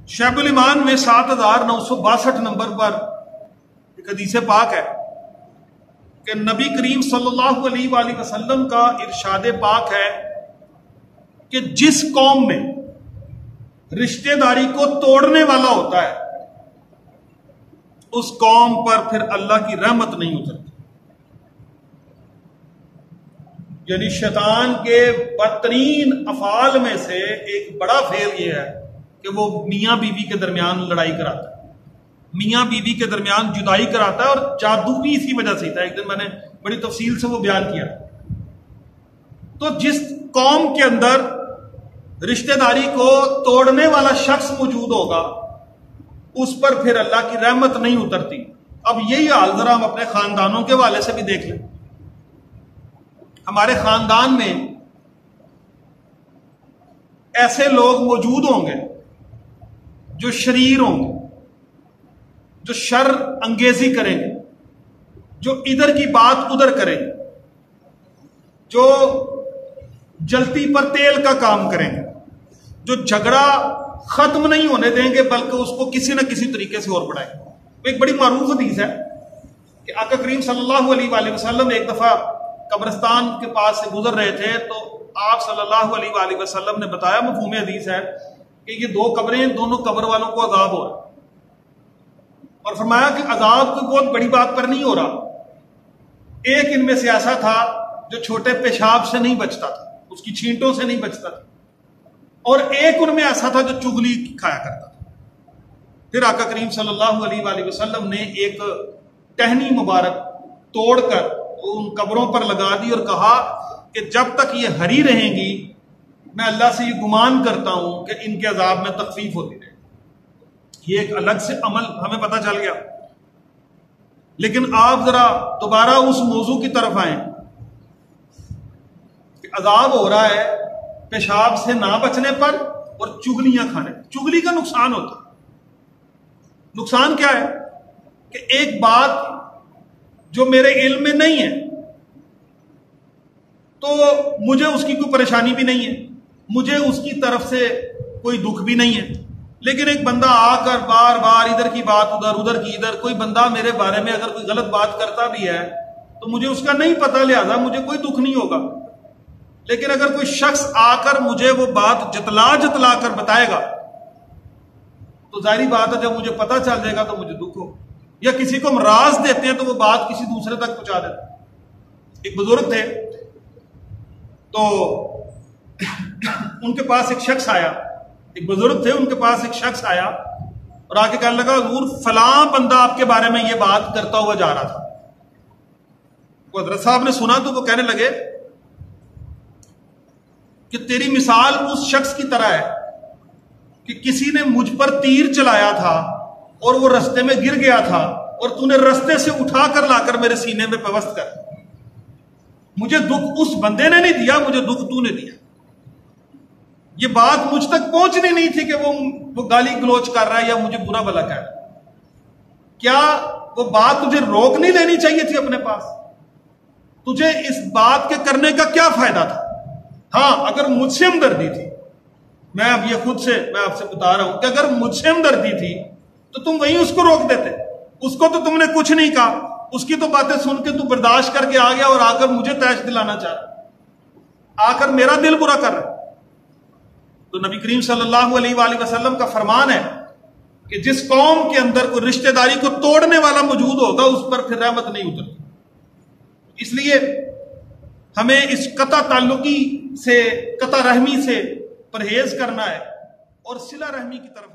شعب الایمان میں 7962 نمبر پر ایک حدیث پاک ہے کہ نبی کریم صلی اللہ علیہ وآلہ وسلم کا ارشاد پاک ہے کہ جس قوم میں رشتہ داری کو توڑنے والا ہوتا ہے اس قوم پر پھر اللہ کی رحمت نہیں اترتی. یعنی شیطان کے بدترین افعال میں سے ایک بڑا فعل یہ ہے کہ وہ میاں بیوی کے درمیان لڑائی کراتا ہے، میاں بیوی کے درمیان جدائی کراتا ہے، اور جادو بھی اسی وجہ سے تھا. ایک دن میں نے بڑی تفصیل سے وہ بیان کیا. تو جس قوم کے اندر رشتہ داری کو توڑنے والا شخص موجود ہوگا اس پر پھر اللہ کی رحمت نہیں اترتی. اب یہی حال ذرا ہم اپنے خاندانوں کے حوالے سے بھی دیکھ لیں. ہمارے خاندان میں ایسے لوگ موجود ہوں گے جو شریر ہوں گے، جو شر انگیزی کریں گے، جو ادھر کی بات ادھر کریں گے، جو جلتی پر تیل کا کام کریں گے، جو جھگڑا ختم نہیں ہونے دیں گے بلکہ اس کو کسی نہ کسی طریقے سے اور بڑھائیں گے. ایک بڑی معروف حدیث ہے کہ آقا کریم صلی اللہ علیہ وآلہ وسلم ایک دفعہ قبرستان کے پاس سے گزر رہے تھے تو آپ صلی اللہ علیہ وآلہ وسلم نے بتایا، مفہوم حدیث ہے کہ یہ دو قبریں، دونوں قبر والوں کو عذاب ہو رہا ہے، اور فرمایا کہ عذاب کوئی بہت بڑی بات پر نہیں ہو رہا. ایک ان میں سے ایسا تھا جو چھوٹے پیشاب سے نہیں بچتا تھا، اس کی چھینٹوں سے نہیں بچتا تھا، اور ایک ان میں ایسا تھا جو چغلی کھایا کرتا تھا. پھر آقا کریم صلی اللہ علیہ وآلہ وسلم نے ایک ٹہنی مبارک توڑ کر ان قبروں پر لگا دی اور کہا کہ جب تک یہ ہری رہیں گی میں اللہ سے یہ گمان کرتا ہوں کہ ان کے عذاب میں تخفیف ہوتی رہے. یہ ایک الگ سے عمل ہمیں پتہ چل گیا. لیکن آپ ذرا دوبارہ اس موضوع کی طرف آئیں کہ عذاب ہو رہا ہے پیشاب سے نہ بچنے پر اور چغلیاں کھانے پر. چغلی کا نقصان ہوتا ہے. نقصان کیا ہے کہ ایک بات جو میرے علم میں نہیں ہے تو مجھے اس کی کوئی پریشانی بھی نہیں ہے، مجھے اس کی طرف سے کوئی دکھ بھی نہیں ہے، لیکن ایک بندہ آ کر بار بار ادھر کی بات ادھر، ادھر کی ادھر، کوئی بندہ میرے بارے میں اگر کوئی غلط بات کرتا بھی ہے تو مجھے اس کا نہیں پتہ، لہذا مجھے کوئی دکھ نہیں ہوگا. لیکن اگر کوئی شخص آ کر مجھے وہ بات جتلا کر بتائے گا تو ظاہری بات ہے جب مجھے پتہ چل جائے گا تو مجھے دکھ ہو. یا کسی کو ہم راز دیتے ہیں تو وہ بات کسی دوسرے تک پہنچا دیتے ہیں. ایک بزرگ تھے تو ان کے پاس ایک شخص آیا، ایک بزرگ تھے، ان کے پاس ایک شخص آیا اور آ کے کہنے لگا حضور فلاں بندہ آپ کے بارے میں یہ بات کرتا ہوا جا رہا تھا. وہ حضرت صاحب نے سنا تو وہ کہنے لگے کہ تیری مثال اس شخص کی طرح ہے کہ کسی نے مجھ پر تیر چلایا تھا اور وہ رستے میں گر گیا تھا اور تو نے رستے سے اٹھا کر لا کر میرے سینے میں پیوست کر. مجھے دکھ اس بندے نے نہیں دیا، مجھے دکھ تو نے دیا. یہ بات مجھ تک پہنچنی نہیں تھی کہ وہ گالی گلوچ کر رہا ہے یا مجھے برا بھلا کہہ رہا ہے. کیا وہ بات تجھے روک نہیں لینی چاہیے تھی اپنے پاس؟ تجھے اس بات کے کرنے کا کیا فائدہ تھا؟ ہاں اگر مجھ سے ہمدردی تھی، میں اب یہ خود سے میں آپ سے بتا رہا ہوں کہ اگر مجھ سے ہمدردی تھی تو تم وہیں اس کو روک دیتے. اس کو تو تم نے کچھ نہیں کہا، اس کی تو باتیں سن کے تو برداشت کر کے آ گیا اور آ کر مجھے تیش دلانا چاہ رہا، آ کر میرا دل برا کر رہا. تو نبی کریم صلی اللہ علیہ وآلہ وسلم کا فرمان ہے کہ جس قوم کے اندر کوئی رشتہ داری کو توڑنے والا موجود ہوگا اس پر پھر رحمت نہیں اترتی. اس لیے ہمیں اس قطع تعلقی سے، قطع رحمی سے پرہیز کرنا ہے اور صلہ رحمی کی طرف